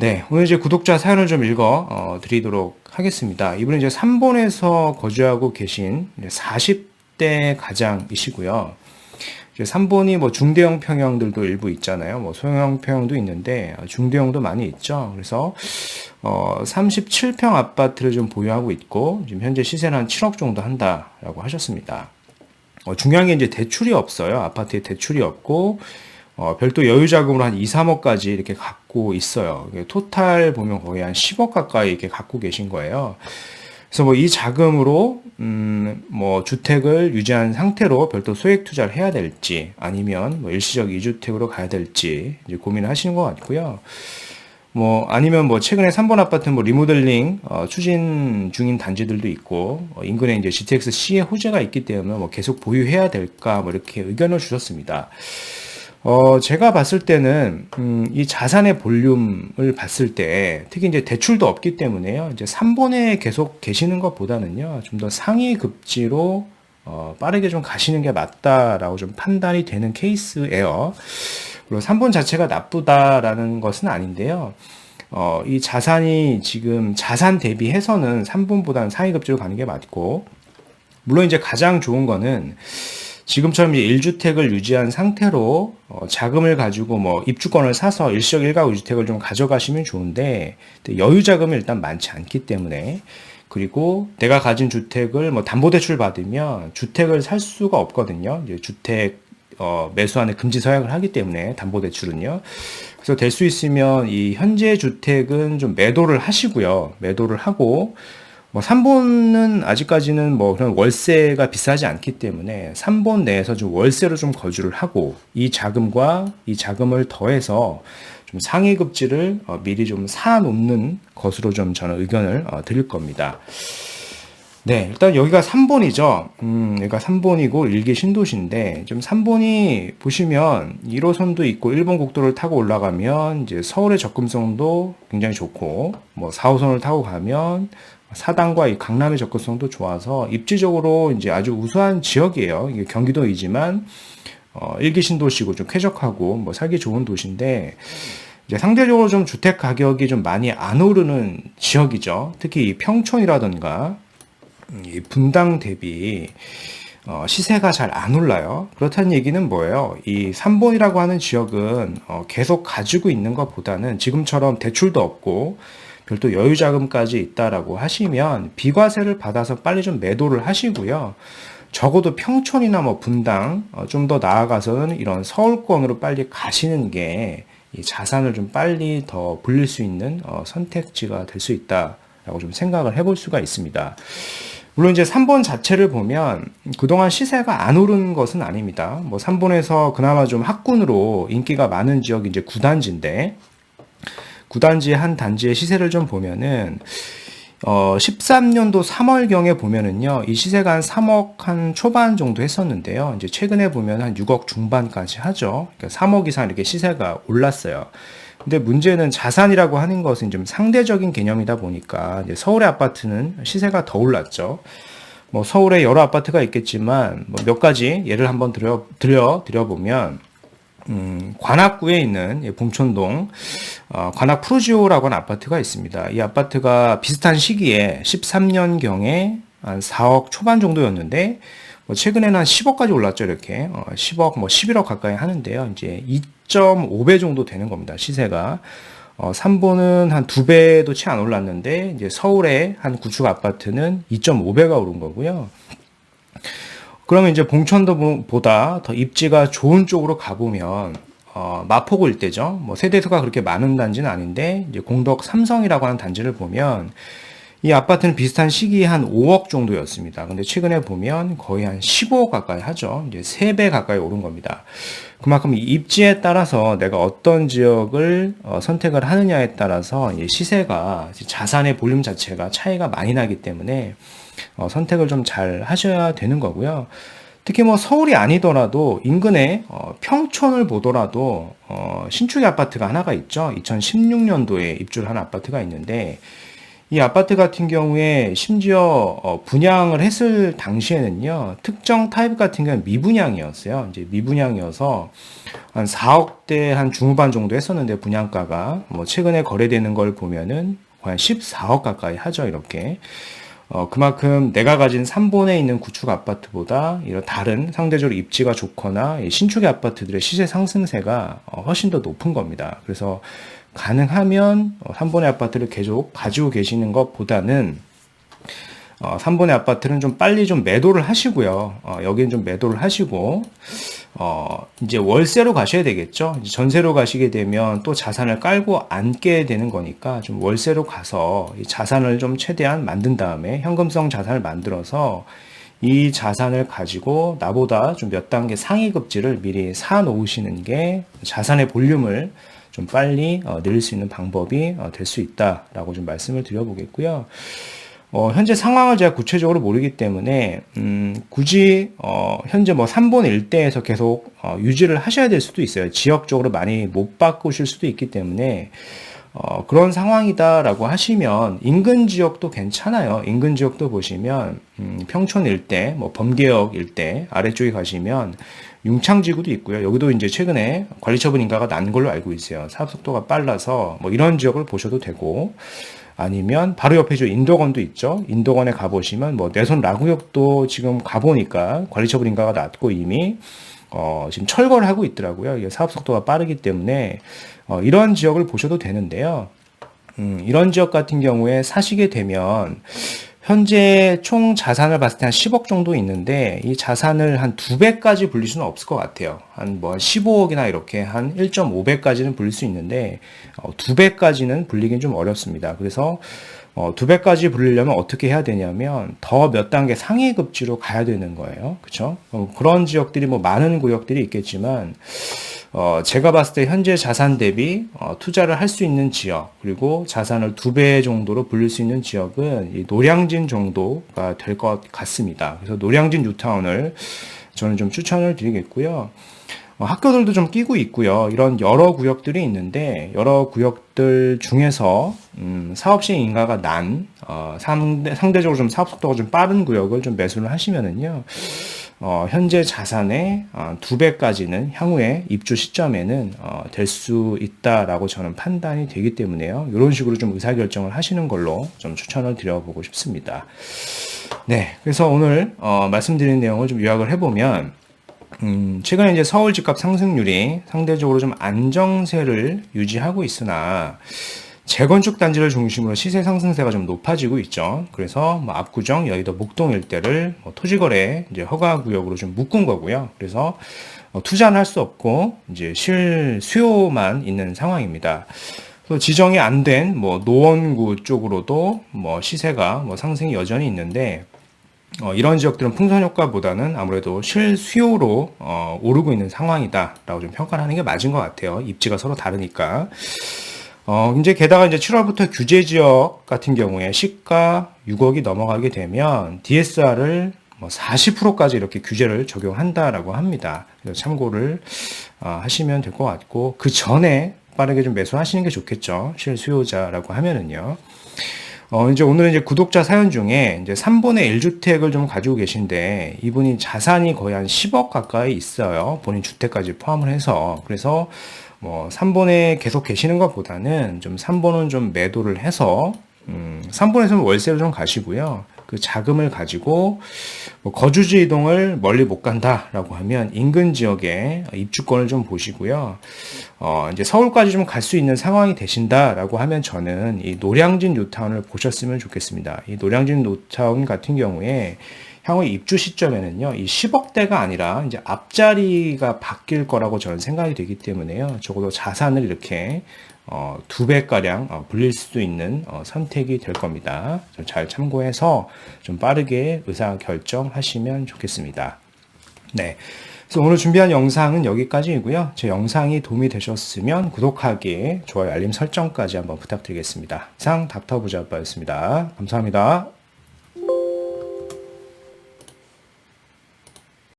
네, 오늘 이제 구독자 사연을 좀 드리도록 하겠습니다. 이분은 이제 삼본에서 거주하고 계신 40대 가장이시고요. 이제 삼본이 뭐 중대형 평형들도 일부 있잖아요. 뭐 소형 평형도 있는데 중대형도 많이 있죠. 그래서 37평 아파트를 좀 보유하고 있고 지금 현재 시세는 한 7억 정도 한다라고 하셨습니다. 중요한 게 이제 대출이 없어요. 아파트에 대출이 없고 별도 여유 자금으로 한 2, 3억까지 이렇게 갖고 있어요. 토탈 보면 거의 한 10억 가까이 이렇게 갖고 계신 거예요. 그래서 뭐 이 자금으로 뭐 주택을 유지한 상태로 별도 소액 투자를 해야 될지 아니면 뭐 일시적 2주택으로 가야 될지 이제 고민을 하시는 것 같고요. 뭐 아니면 뭐 최근에 3번 아파트 뭐 리모델링 추진 중인 단지들도 있고 인근에 이제 GTX-C의 호재가 있기 때문에 뭐 계속 보유해야 될까 뭐 이렇게 의견을 주셨습니다. 제가 봤을 때는, 이 자산의 볼륨을 봤을 때, 특히 이제 대출도 없기 때문에요. 이제 3번에 계속 계시는 것보다는요, 좀 더 상위 급지로, 빠르게 좀 가시는 게 맞다라고 좀 판단이 되는 케이스예요. 물론 3번 자체가 나쁘다라는 것은 아닌데요. 이 자산이 지금 자산 대비해서는 3번보다는 상위 급지로 가는 게 맞고, 물론 이제 가장 좋은 거는, 지금처럼 이제 1주택을 유지한 상태로 자금을 가지고 뭐 입주권을 사서 일시적 1가구 주택을 좀 가져가시면 좋은데 여유 자금이 일단 많지 않기 때문에 그리고 내가 가진 주택을 뭐 담보대출 받으면 주택을 살 수가 없거든요. 이제 주택 매수하는 금지 서약을 하기 때문에 담보대출은요. 그래서 될 수 있으면 이 현재 주택은 좀 매도를 하시고요. 매도를 하고 뭐 3본은 아직까지는 뭐 그런 월세가 비싸지 않기 때문에 3본 내에서 좀 월세로 좀 거주를 하고 이 자금과 이 자금을 더해서 좀 상위급지를 미리 좀 사놓는 것으로 좀 저는 의견을 드릴 겁니다. 네, 일단 여기가 3본이죠. 여기가 3본이고 일기 신도시인데 좀 3본이 보시면 1호선도 있고 일본 국도를 타고 올라가면 이제 서울의 접근성도 굉장히 좋고 뭐 4호선을 타고 가면 사당과 이 강남의 접근성도 좋아서 입지적으로 이제 아주 우수한 지역이에요. 이게 경기도이지만 일기 신도시고 좀 쾌적하고 뭐 살기 좋은 도시인데 이제 상대적으로 좀 주택 가격이 좀 많이 안 오르는 지역이죠. 특히 이 평촌이라든가 이 분당 대비 시세가 잘 안 올라요. 그렇다는 얘기는 뭐예요? 이 3본이라고 하는 지역은 계속 가지고 있는 것보다는 지금처럼 대출도 없고 별도 여유 자금까지 있다라고 하시면 비과세를 받아서 빨리 좀 매도를 하시고요. 적어도 평촌이나 뭐 분당 좀 더 나아가서는 이런 서울권으로 빨리 가시는 게 이 자산을 좀 빨리 더 불릴 수 있는 선택지가 될 수 있다라고 좀 생각을 해볼 수가 있습니다. 물론 이제 3번 자체를 보면 그동안 시세가 안 오른 것은 아닙니다. 뭐 3번에서 그나마 좀 학군으로 인기가 많은 지역이 이제 구단지인데 구단지의 한 단지의 시세를 좀 보면은 13년도 3월경에 보면은요, 이 시세가 한 3억 한 초반 정도 했었는데요. 이제 최근에 보면 한 6억 중반까지 하죠. 그러니까 3억 이상 이렇게 시세가 올랐어요. 근데 문제는 자산이라고 하는 것은 좀 상대적인 개념이다 보니까 이제 서울의 아파트는 시세가 더 올랐죠. 뭐 서울에 여러 아파트가 있겠지만 뭐 몇 가지 예를 한번 드려보면 관악구에 있는 봉천동 관악 푸르지오라고 하는 아파트가 있습니다. 이 아파트가 비슷한 시기에 13년경에 한 4억 초반 정도였는데 뭐 최근에는 한 10억까지 올랐죠. 이렇게 10억 뭐 11억 가까이 하는데요. 이제 2.5배 정도 되는 겁니다. 시세가 3보는 한 2배도 채 안 올랐는데 이제 서울의 한 구축 아파트는 2.5배가 오른 거고요. 그러면 이제 봉천도보다 더 입지가 좋은 쪽으로 가보면 마포구 일대죠. 뭐 세대수가 그렇게 많은 단지는 아닌데 이제 공덕 삼성이라고 하는 단지를 보면 이 아파트는 비슷한 시기에 한 5억 정도였습니다. 근데 최근에 보면 거의 한 15억 가까이 하죠. 이제 3배 가까이 오른 겁니다. 그만큼 이 입지에 따라서 내가 어떤 지역을 선택을 하느냐에 따라서 시세가 자산의 볼륨 자체가 차이가 많이 나기 때문에 선택을 좀 잘 하셔야 되는 거고요. 특히 뭐 서울이 아니더라도 인근에 평촌을 보더라도 신축의 아파트가 하나가 있죠. 2016년도에 입주를 한 아파트가 있는데 이 아파트 같은 경우에 심지어 분양을 했을 당시에는요, 특정 타입 같은 경우는 미분양이었어요. 이제 미분양이어서 한 4억대 한 중후반 정도 했었는데 분양가가 뭐 최근에 거래되는 걸 보면은 거의 한 14억 가까이 하죠, 이렇게. 그만큼 내가 가진 3본에 있는 구축 아파트보다 이런 다른 상대적으로 입지가 좋거나 이 신축의 아파트들의 시세 상승세가 훨씬 더 높은 겁니다. 그래서 가능하면 3본의 아파트를 계속 가지고 계시는 것보다는 3본의 아파트는 좀 빨리 좀 매도를 하시고요. 여기는 좀 매도를 하시고 이제 월세로 가셔야 되겠죠. 이제 전세로 가시게 되면 또 자산을 깔고 앉게 되는 거니까 좀 월세로 가서 이 자산을 좀 최대한 만든 다음에 현금성 자산을 만들어서 이 자산을 가지고 나보다 좀 몇 단계 상위 급지를 미리 사 놓으시는 게 자산의 볼륨을 좀 빨리 늘릴 수 있는 방법이 될 수 있다라고 좀 말씀을 드려보겠고요. 현재 상황을 제가 구체적으로 모르기 때문에 굳이 현재 뭐 3본 일대에서 계속 유지를 하셔야 될 수도 있어요. 지역적으로 많이 못 바꾸실 수도 있기 때문에 그런 상황이다라고 하시면 인근 지역도 괜찮아요. 인근 지역도 보시면 평촌 일대, 뭐 범계역 일대 아래쪽에 가시면 융창지구도 있고요. 여기도 이제 최근에 관리처분 인가가 난 걸로 알고 있어요. 사업 속도가 빨라서 뭐 이런 지역을 보셔도 되고, 아니면 바로 옆에 인도건도 있죠. 인도건에 가보시면 뭐 내손 라구역도 지금 가보니까 관리처분 인가가 났고 이미 지금 철거를 하고 있더라고요. 이게 사업 속도가 빠르기 때문에 이런 지역을 보셔도 되는데요. 이런 지역 같은 경우에 사시게 되면 현재 총 자산을 봤을 때 한 10억 정도 있는데 이 자산을 한 2배까지 불릴 수는 없을 것 같아요. 한 뭐 15억이나 이렇게 한 1.5배까지는 불릴 수 있는데 2배까지는 불리긴 좀 어렵습니다. 그래서 2배까지 불리려면 어떻게 해야 되냐면 더 몇 단계 상위 급지로 가야 되는 거예요. 그렇죠? 그런 지역들이 뭐 많은 구역들이 있겠지만 제가 봤을 때 현재 자산 대비 투자를 할 수 있는 지역, 그리고 자산을 2배 정도로 불릴 수 있는 지역은 이 노량진 정도가 될 것 같습니다. 그래서 노량진 뉴타운을 저는 좀 추천을 드리겠고요. 학교들도 좀 끼고 있고요. 이런 여러 구역들이 있는데 여러 구역들 중에서 사업 시행 인가가 난 상대적으로 좀 사업 속도가 좀 빠른 구역을 좀 매수를 하시면은요. 현재 자산의 2배까지는 향후에 입주 시점에는 될 수 있다라고 저는 판단이 되기 때문에요. 이런 식으로 좀 의사결정을 하시는 걸로 좀 추천을 드려보고 싶습니다. 네, 그래서 오늘 말씀드린 내용을 좀 요약을 해보면 최근에 이제 서울 집값 상승률이 상대적으로 좀 안정세를 유지하고 있으나 재건축 단지를 중심으로 시세 상승세가 좀 높아지고 있죠. 그래서 뭐 압구정, 여의도, 목동 일대를 뭐 토지거래 이제 허가 구역으로 좀 묶은 거고요. 그래서 투자는 할 수 없고 이제 실수요만 있는 상황입니다. 또 지정이 안 된 뭐 노원구 쪽으로도 뭐 시세가 뭐 상승이 여전히 있는데 이런 지역들은 풍선 효과보다는 아무래도 실수요로 오르고 있는 상황이다라고 좀 평가를 하는 게 맞은 것 같아요. 입지가 서로 다르니까. 이제 게다가 이제 7월부터 규제 지역 같은 경우에 시가 6억이 넘어가게 되면 DSR을 뭐 40%까지 이렇게 규제를 적용한다라고 합니다. 그래서 참고를 하시면 될 것 같고, 그 전에 빠르게 좀 매수하시는 게 좋겠죠. 실수요자라고 하면은요. 이제 오늘은 이제 구독자 사연 중에 이제 3분의 1주택을 좀 가지고 계신데 이분이 자산이 거의 한 10억 가까이 있어요. 본인 주택까지 포함을 해서. 그래서 뭐 3번에 계속 계시는 것보다는 좀 3번은 좀 매도를 해서 3번에서는 월세로 좀 가시고요. 그 자금을 가지고 뭐 거주지 이동을 멀리 못 간다라고 하면 인근 지역에 입주권을 좀 보시고요. 이제 서울까지 좀 갈 수 있는 상황이 되신다라고 하면 저는 이 노량진 뉴타운을 보셨으면 좋겠습니다. 이 노량진 뉴타운 같은 경우에 향후 입주 시점에는요, 이 10억대가 아니라 이제 앞자리가 바뀔 거라고 저는 생각이 되기 때문에요. 적어도 자산을 이렇게 2배가량 불릴 수도 있는 선택이 될 겁니다. 잘 참고해서 좀 빠르게 의사결정하시면 좋겠습니다. 네. 그래서 오늘 준비한 영상은 여기까지이고요. 제 영상이 도움이 되셨으면 구독하기, 좋아요, 알림 설정까지 한번 부탁드리겠습니다. 이상 닥터부자아빠였습니다. 감사합니다.